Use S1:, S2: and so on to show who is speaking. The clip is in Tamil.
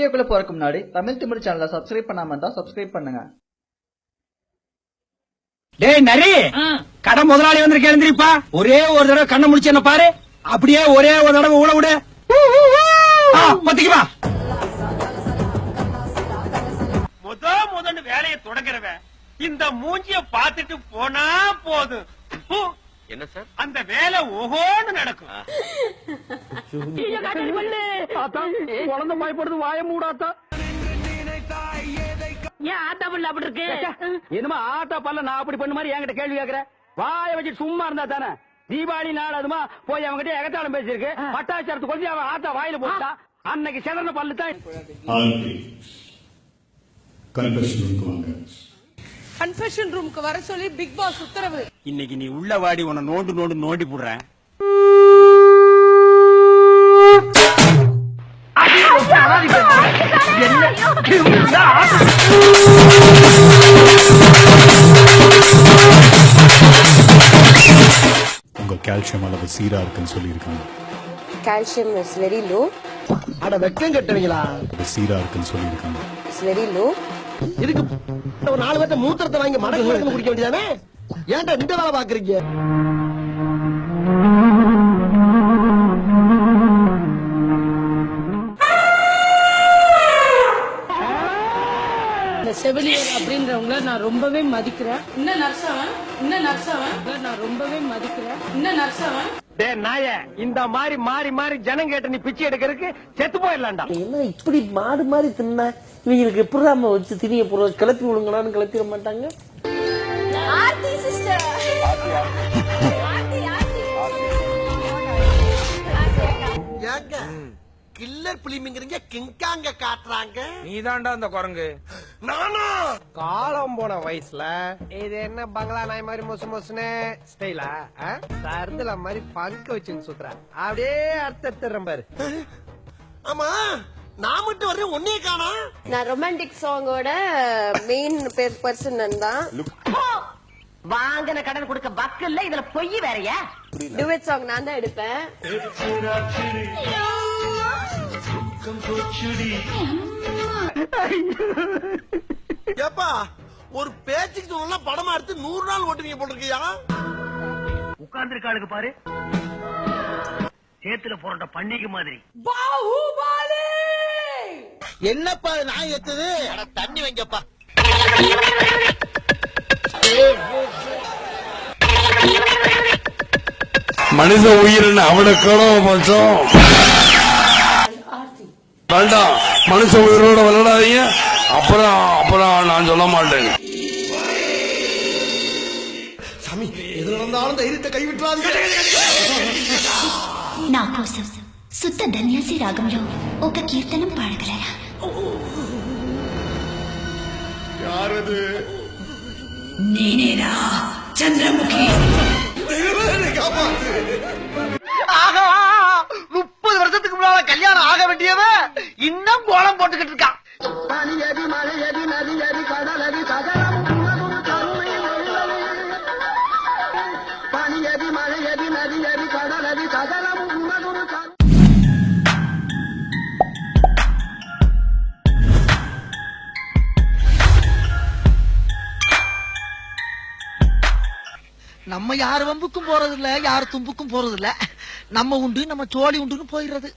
S1: வீடியோக்குள்ள போறதுக்கு முன்னாடி தமிழ் திமிர் சேனலை சப்ஸ்கிரைப் பண்ணாம இருந்தா சப்ஸ்கிரைப் பண்ணுங்க.
S2: டேய் நரி, கடை முதலாளி வந்து கேந்திரிப்பா. ஒரே ஒரு தடவை கண்ணை முடிச்சு என்ன பாரு. அப்படியே ஒரே ஒரு தடவை ஊழ விடு. பத்திக்குமா முதல் வேலையை தொடங்குறவன் இந்த மூஞ்சிய பாத்துட்டு போனா போதும்.
S3: என்ன சார்
S2: அந்த வேலை ஓஹோன்னு நடக்கும். குழந்தை பயப்படுது, வாய மூடாத்தா.
S4: ஏன் ஆட்டா பல்ல அப்படி இருக்கு?
S2: என்னமா ஆட்டா பல்ல நான் அப்படி பண்ண மாதிரி என்கிட்ட கேள்வி கேக்குற? வாய வச்சு சும்மா இருந்தா தானே. தீபாவளி நாள் அதுமா போய் அவங்ககிட்ட எகத்தாளம் பேசிருக்கு. பட்டாச்சாரத்து கொஞ்சம் அவன் ஆட்டா வாயில போட்டா அன்னைக்கு செதறன பல்லு தான்.
S5: கன்ஃபெஷன் ரூமுக்கு வர சொல்லி பிக் பாஸ் உத்தரவு.
S2: இன்னைக்கு நீ உள்ள வாடி, உன்னை நோண்டி போடுறேன்.
S6: உங்க கால்சியம் அளவு சீரா இருக்குன்னு சொல்லியிருக்காங்க.
S7: Calcium is very low.
S2: அட வெக்கம் கட்டுவீங்களா?
S6: சீரா இருக்குன்னு சொல்லியிருக்காங்க.
S7: It's very low.
S2: இதுக்கு ஒரு 4 பேர்த்த மூத்திரத்தை வாங்கி மடக்கு குடிக்க வேண்டியதானே? ஏன்டா இந்த வேலை பாக்குறீங்க?
S5: செவிலியர் அப்படின்றவங்கள நான் ரொம்பவே மதிக்கிறேன். இன்னும் நர்ஸவன் நான் ரொம்பவே மதிக்கிறேன். இன்னும் நர்ஸவன்
S2: டே நாய, இந்த மாதிரி மாறி மாறி ஜனம் கேட்ட நீ பிச்சை எடுக்கிறதுக்கு செத்து போயிடலாம்டா.
S8: என்ன இப்படி மாடு மாதிரி தின்னா இவங்களுக்கு எப்படிதாம வச்சு திணிய போற கிளப்பி விடுங்களான்னு கிளப்பிட மாட்டாங்க.
S9: கில்லர் பிலிமிங்கிறீங்க, கிங்காங்க காட்டுறாங்க.
S2: நீதான்டா அந்த குரங்கு.
S9: நானா
S2: காலம் போன வயசுல இது என்ன பங்களா நாய் மாதிரி மொசுன்னு ஸ்டைலா சருதுல மாதிரி பங்க வச்சுன்னு சுத்துற. அப்படியே அர்த்தம் பாரு.
S9: ஆமா, நான் மட்டும் வர்றேன், ஒன்னே காணா.
S7: நான் ரொமான்டிக் சாங்கோட மெயின் பர்சன் தான்.
S4: வாங்கின கடன் கொடுக்க பக்கல்ல இதுல பொய் வேறையா?
S7: டுவெட் சாங் நான் தான் எடுப்பேன்.
S9: ஏப்பா, ஒரு பேச்சுக்கு சொன்னா படமா எடுத்து 100 நாள் ஓட்டுவீங்க போட்டிருக்கியா?
S2: உட்கார்ந்துருக்காளுக்கு பாரு, சேத்துல போற பண்டிகை மாதிரி.
S5: பாகுபலி.
S9: என்னப்பா நான் ஏத்தது? தண்ணி வைங்கப்பா.
S10: மனித உயிரின் அவட கடவுள் பஞ்சம் வேண்டாம். மனுஷ உயிரோட விளையாடாதீங்க. அப்புறம் நான் சொல்ல மாட்டேன்.
S9: சாமி, எது நடந்தாலும் தைரியத்தை கைவிட்டுறாதீங்க.
S11: నా కోసం శుద్ధ ధన్యాసి రాగంలో ఒక కీర్తనం పాడగలరా?
S9: யாரது?
S11: నేనేరా చంద్రముఖి.
S2: ஆகா, 30 வருஷத்துக்கு முன்னால கல்யாணம் ஆக வேண்டியவன் இன்னும் கோலம் போட்டுக்கிட்டு இருக்கான். பனியடி மலையடி நதியடி கடலடி சகலம் பனியடி மலையடி நதியடி கடலடி சகலம்.
S8: நம்ம யார் வம்புக்கும் போறது இல்ல, யார் தும்புக்கும் போறது இல்ல. நம்ம உண்டு, நம்ம சோழி உண்டுன்னு போயிடுறது.